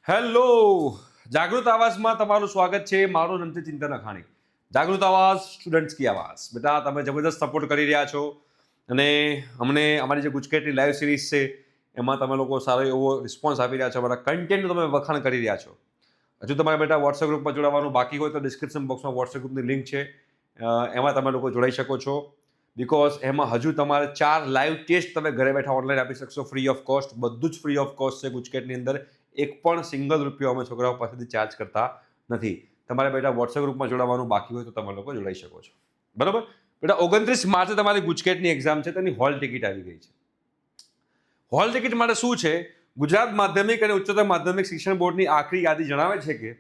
Hello, જાગૃત આવાજમાં તમારું સ્વાગત છે. મારું નામ છે ચિંતન અખાણી. જાગૃત આવાજ સ્ટુડન્ટ્સ કી આવાજ. બેટા, તમે જબરદસ્ત સપોર્ટ કરી રહ્યા છો અને અમને અમારી જે ગુજકેટની લાઈવ સિરીઝ છે એમાં તમે લોકો સારો એવો રિસ્પોન્સ આપી રહ્યા છો. અમારા કન્ટેન્ટનું તમે વખાણ કરી રહ્યા છો. હજુ તમારે બેટા વોટ્સએપ ગ્રુપમાં જોડાવાનું બાકી હોય તો ડિસ્ક્રિપ્શન બોક્સમાં વોટ્સએપ ગ્રુપની લિંક છે, એમાં તમે લોકો જોડાઈ શકો છો. બિકોઝ એમાં હજુ તમારે 4 લાઈવ ટેસ્ટ તમે ઘરે બેઠા ઓનલાઈન આપી શકશો ફ્રી ઓફ કોસ્ટ. બધું જ ફ્રી ઓફ કોસ્ટ છે ગુજકેટની અંદર. એક પણ સિંગલ રૂપિયો અમે છોકરાઓ પાસેથી ચાર્જ કરતા નથી. તમારે બેટા વોટ્સએપ ગ્રુપમાં જોડાવાનું બાકી હોય તો તમે લોકો જોડાઈ શકો છો. બરાબર બેટા, 29 માર્ચે તમારી ગુજકેટની એક્ઝામ છે, તેની હોલ ટિકિટ આવી ગઈ છે. હોલ ટિકિટ માટે શું છે? ગુજરાત માધ્યમિક અને ઉચ્ચતર માધ્યમિક શિક્ષણ બોર્ડની આખરી યાદી જણાવે છે કે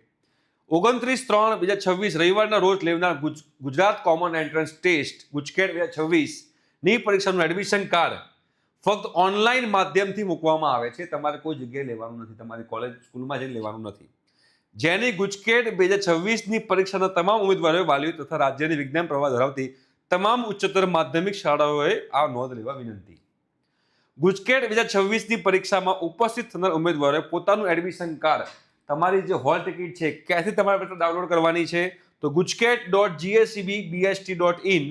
29/3/2026 રવિવારના રોજ લેવનાર Gujarat common entrance test Gujcet 2026 ની પરીક્ષાનું એડમિશન કાર્ડ ફક્ત ઓનલાઈન માધ્યમથી મૂકવામાં આવે છે. તમારે કોઈ જગ્યાએ લેવાનું નથી, તમારી કોલેજ સ્કૂલમાં જઈને લેવાનું નથી. જેની ગુજકેટ 2026ની પરીક્ષાના તમામ ઉમેદવારોએ, વાલીઓ તથા રાજ્યની વિજ્ઞાન પ્રવાહ ધરાવતી તમામ ઉચ્ચતર માધ્યમિક શાળાઓએ આ નોંધ લેવા વિનંતી. ગુજકેટ 2026ની પરીક્ષામાં ઉપસ્થિત થનાર ઉમેદવારોએ પોતાનું એડમિશન કાર્ડ, તમારી જે હોલ ટિકિટ છે, ક્યાંથી તમારે ડાઉનલોડ કરવાની છે? તો gujaket.gsebst.in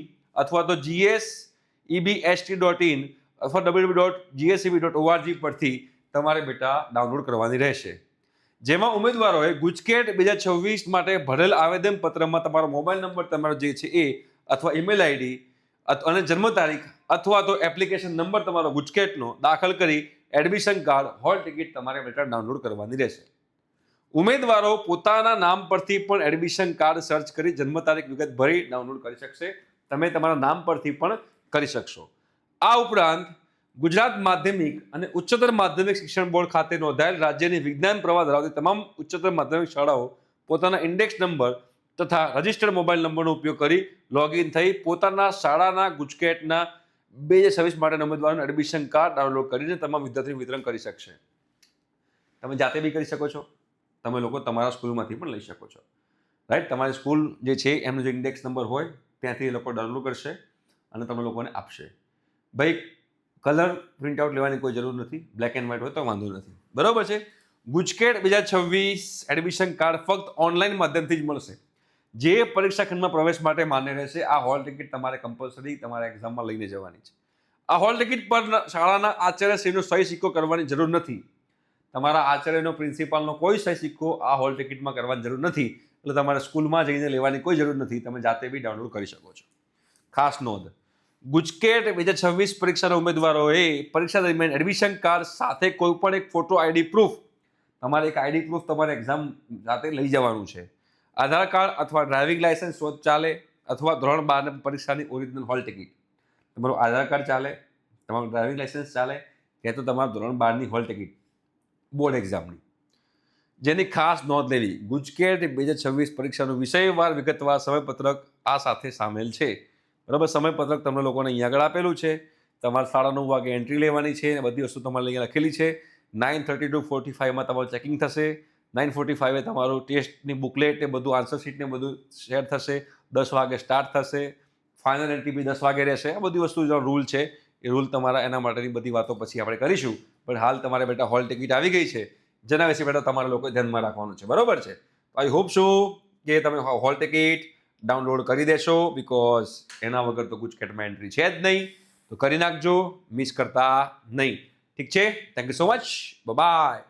અથવા તો gsebst.in અથવા www.gseb.org પરથી તમારે બેટા ડાઉનલોડ કરવાની રહેશે. જેમાં ઉમેદવારોએ ગુજકેટ 2026 માટે ભરેલ આવેદનપત્રમાં તમારો મોબાઈલ નંબર, તમારો જે છે એ, અથવા ઈમેલ આઈડી અને જન્મ તારીખ અથવા તો એપ્લિકેશન નંબર તમારો ગુજકેટનો દાખલ કરી એડમિશન કાર્ડ, હોલ ટિકિટ તમારે બેટા ડાઉનલોડ કરવાની રહેશે. ઉમેદવારો પોતાના નામ પરથી પણ એડમિશન કાર્ડ સર્ચ કરી જન્મ તારીખ વિગત ભરી ડાઉનલોડ કરી શકશે. તમે તમારા નામ પરથી પણ કરી શકશો. આ ઉપરાંત ગુજરાત માધ્યમિક અને ઉચ્ચતર માધ્યમિક શિક્ષણ બોર્ડ ખાતે નોંધાયેલ રાજ્યની વિજ્ઞાન પ્રવાહ ધરાવતી તમામ ઉચ્ચતર માધ્યમિક શાળાઓ પોતાના ઇન્ડેક્સ નંબર તથા રજિસ્ટર્ડ મોબાઈલ નંબરનો ઉપયોગ કરી લોગિન થઈ પોતાના શાળાના ગુજકેટના 2026 માટેના ઉમેદવારોનું એડમિશન કાર્ડ ડાઉનલોડ કરીને તમામ વિદ્યાર્થીઓને વિતરણ કરી શકશે. તમે જાતે બી કરી શકો છો, તમે લોકો તમારા સ્કૂલમાંથી પણ લઈ શકો છો. રાઈટ, તમારી સ્કૂલ જે છે એમનો જે ઇન્ડેક્સ નંબર હોય ત્યાંથી એ લોકો ડાઉનલોડ કરશે અને તમે લોકોને આપશે. ભાઈ, કલર પ્રિન્ટ આઉટ લેવાની કોઈ જરૂર નથી, બ્લેક એન્ડ વ્હાઇટ હોય તો વાંધો નથી. બરોબર છે. ગુજકેટ 2026 એડમિશન કાર્ડ ફક્ત ઓનલાઈન માધ્યમથી જ મળશે. જે પરીક્ષા ખંડમાં પ્રવેશ માટે માન્ય રહેશે. આ હોલ ટિકિટ તમારે કમ્પલસરી તમારા એક્ઝામમાં લઈને જવાની છે. આ હોલ ટિકિટ પર શાળાના આચાર્યશ્રીનો સહી સિક્કો કરવાની જરૂર નથી. તમારા આચાર્યનો, પ્રિન્સિપાલનો કોઈ સહી સિક્કો આ હોલ ટિકિટમાં કરવાની જરૂર નથી. એટલે તમારે સ્કૂલમાં જઈને લેવાની કોઈ જરૂર નથી, તમે જાતે બી ડાઉનલોડ કરી શકો છો. ખાસ નોંધ, ગુજકેટ 2026 પરીક્ષાના ઉમેદવારોએ પરીક્ષા દરમિયાન એડમિશન કાર્ડ સાથે કોઈ પણ એક ફોટો આઈડી પ્રૂફ, તમારે એક આઈડી પ્રૂફ તમારે એક્ઝામ જાતે લઈ જવાનું છે. આધાર કાર્ડ અથવા ડ્રાઇવિંગ લાયસન્સ ચાલે, અથવા ધોરણ 12 પરીક્ષાની ઓરિજિનલ હોલ ટિકિટ. તમારું આધાર કાર્ડ ચાલે, તમારું ડ્રાઇવિંગ લાયસન્સ ચાલે, કે તો તમારું ધોરણ 12ની હોલ ટિકિટ બોર્ડ એક્ઝામની. જેની ખાસ નોંધ લેવી, ગુજકેટ 2026 પરીક્ષાનું વિષયવાર વિગતવાર સમયપત્રક આ સાથે સામેલ છે. બરાબર, સમયપત્રક તમને લોકોને અહીંયા આગળ આપેલું છે. તમારે 9:30 વાગે એન્ટ્રી લેવાની છે. બધી વસ્તુ તમારે અહીંયા લખેલી છે. 9:30 to 45 તમારું ચેકિંગ થશે. 9:45 તમારું ટેસ્ટની બુકલેટ ને બધું, આન્સર શીટ ને બધું શેર થશે. 10 વાગે સ્ટાર્ટ થશે. ફાઇનલ એન્ટ્રી બી 10 વાગે રહેશે. આ બધી વસ્તુ જો રૂલ છે એ રૂલ તમારા, એના માટેની બધી વાતો પછી આપણે કરીશું. પણ હાલ તમારે બેટા હોલ ટિકિટ આવી ગઈ છે, જેના વિશે બેટા તમારે લોકો ધ્યાનમાં રાખવાનું છે. બરોબર છે. આઈ હોપ છું કે તમે હોલ ટિકિટ ડાઉનલોડ કરી દેશો, બિકોઝ એના વગર તો ગુજકેટમાં એન્ટ્રી છે જ નહીં. તો કરી નાખજો, મિસ કરતા નહીં. ઠીક છે. Thank you so much. By.